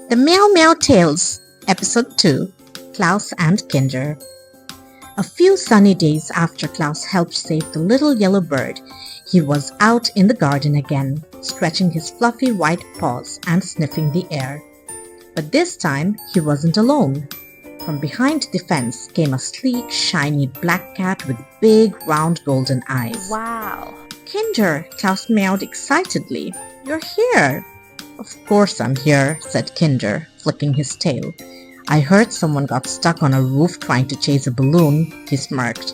The Meow Meow Tales, Episode 2, Klaus and Kinder. A few sunny days after Klaus helped save the little yellow bird, he was out in the garden again, stretching his fluffy white paws and sniffing the air. But this time, he wasn't alone. From behind the fence came a sleek, shiny black cat with big, round golden eyes. Wow! Kinder, Klaus meowed excitedly. You're here! Of course I'm here, said Kinder, flicking his tail. I heard someone got stuck on a roof trying to chase a balloon, he smirked.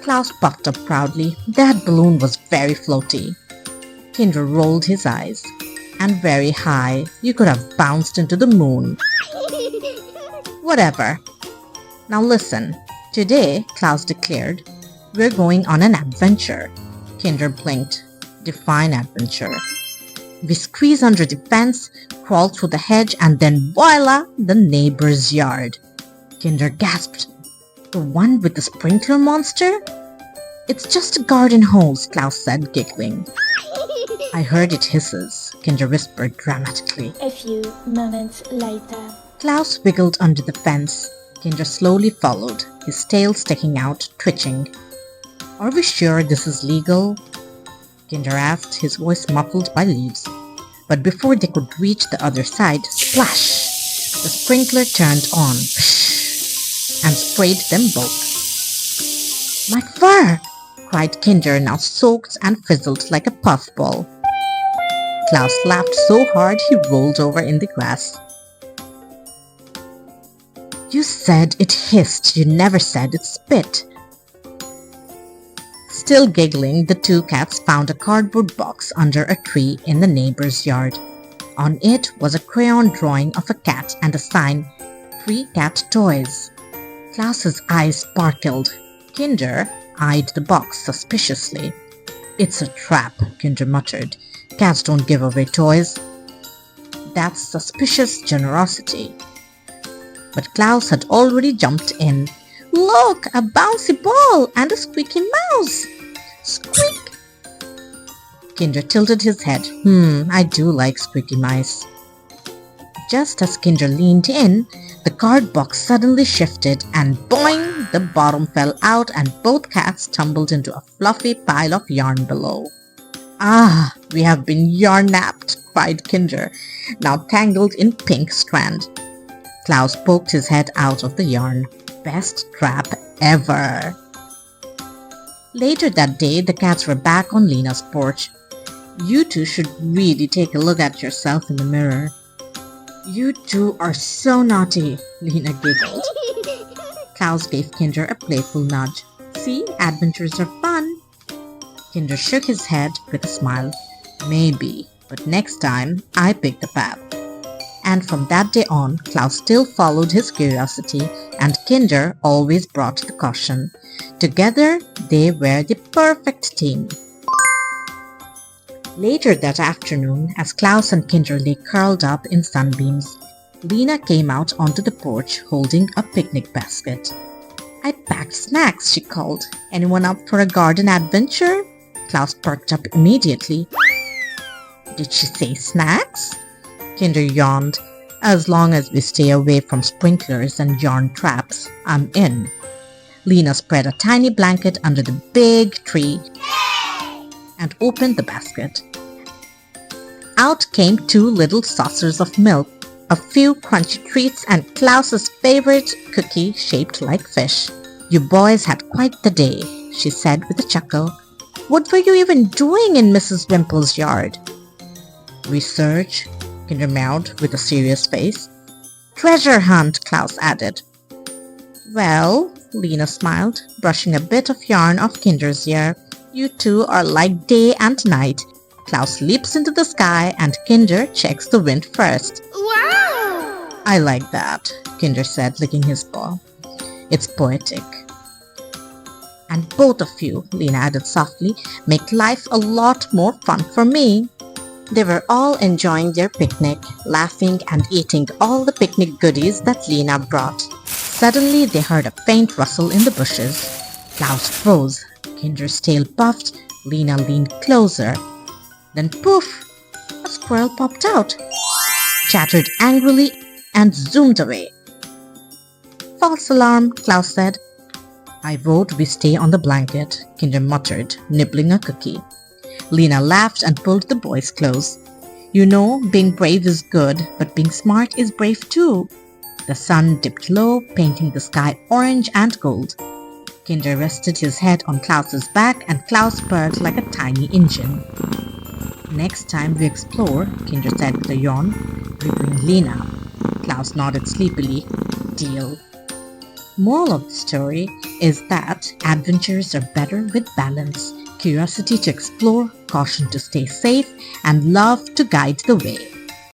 Klaus puffed up proudly. That balloon was very floaty. Kinder rolled his eyes. And very high. You could have bounced into the moon. Whatever. Now listen. Today, Klaus declared, we're going on an adventure. Kinder blinked. Define adventure. We squeeze under the fence, crawl through the hedge, and then voila, the neighbor's yard. Kinder gasped. The one with the sprinkler monster? It's just a garden hose, Klaus said, giggling. I heard it hisses, Kinder whispered dramatically. A few moments later. Klaus wiggled under the fence. Kinder slowly followed, his tail sticking out, twitching. Are we sure this is legal? Kinder asked, his voice muffled by leaves. But before they could reach the other side, splash! The sprinkler turned on, and sprayed them both. My fur! Cried Kinder, now soaked and fizzled like a puffball. Klaus laughed so hard he rolled over in the grass. You said it hissed, you never said it spit. Still giggling, the two cats found a cardboard box under a tree in the neighbor's yard. On it was a crayon drawing of a cat and a sign, Free Cat Toys. Klaus's eyes sparkled. Kinder eyed the box suspiciously. It's a trap, Kinder muttered. Cats don't give away toys. That's suspicious generosity. But Klaus had already jumped in. Look, a bouncy ball and a squeaky mouse. Squeak! Kinder tilted his head. I do like squeaky mice. Just as Kinder leaned in, the card box suddenly shifted and boing! The bottom fell out and both cats tumbled into a fluffy pile of yarn below. Ah, we have been yarn-napped, cried Kinder, now tangled in pink strand. Klaus poked his head out of the yarn. Best trap ever. Later that day, the cats were back on Lena's porch. You two should really take a look at yourself in the mirror. You two are so naughty, Lena giggled. Klaus gave Kinder a playful nudge. See, adventures are fun. Kinder shook his head with a smile. Maybe, but next time I pick the path. And from that day on, Klaus still followed his curiosity and Kinder always brought the caution. Together, they were the perfect team. Later that afternoon, as Klaus and Kinder lay curled up in sunbeams, Lena came out onto the porch holding a picnic basket. I packed snacks, she called. Anyone up for a garden adventure? Klaus perked up immediately. Did she say snacks? Kinder yawned. As long as we stay away from sprinklers and yarn traps, I'm in. Lena spread a tiny blanket under the big tree and opened the basket. Out came 2 little saucers of milk, a few crunchy treats, and Klaus's favorite cookie shaped like fish. You boys had quite the day, she said with a chuckle. What were you even doing in Mrs. Wimple's yard? Research, Kinder meowed with a serious face. Treasure hunt, Klaus added. Well, Lena smiled, brushing a bit of yarn off Kinder's ear. You two are like day and night. Klaus leaps into the sky and Kinder checks the wind first. Wow! I like that, Kinder said, licking his paw. It's poetic. And both of you, Lena added softly, make life a lot more fun for me. They were all enjoying their picnic, laughing and eating all the picnic goodies that Lena brought. Suddenly they heard a faint rustle in the bushes. Klaus froze. Kinder's tail puffed. Lena leaned closer. Then poof! A squirrel popped out. chattered angrily, and zoomed away. False alarm, Klaus said. I vote we stay on the blanket, Kinder muttered, nibbling a cookie. Lena laughed and pulled the boys close. You know, being brave is good, but being smart is brave too. The sun dipped low, painting the sky orange and gold. Kinder rested his head on Klaus's back and Klaus purred like a tiny engine. Next time we explore, Kinder said with a yawn, we bring Lena. Klaus nodded sleepily. Deal. Moral of the story is that adventures are better with balance, curiosity to explore, caution to stay safe, and love to guide the way.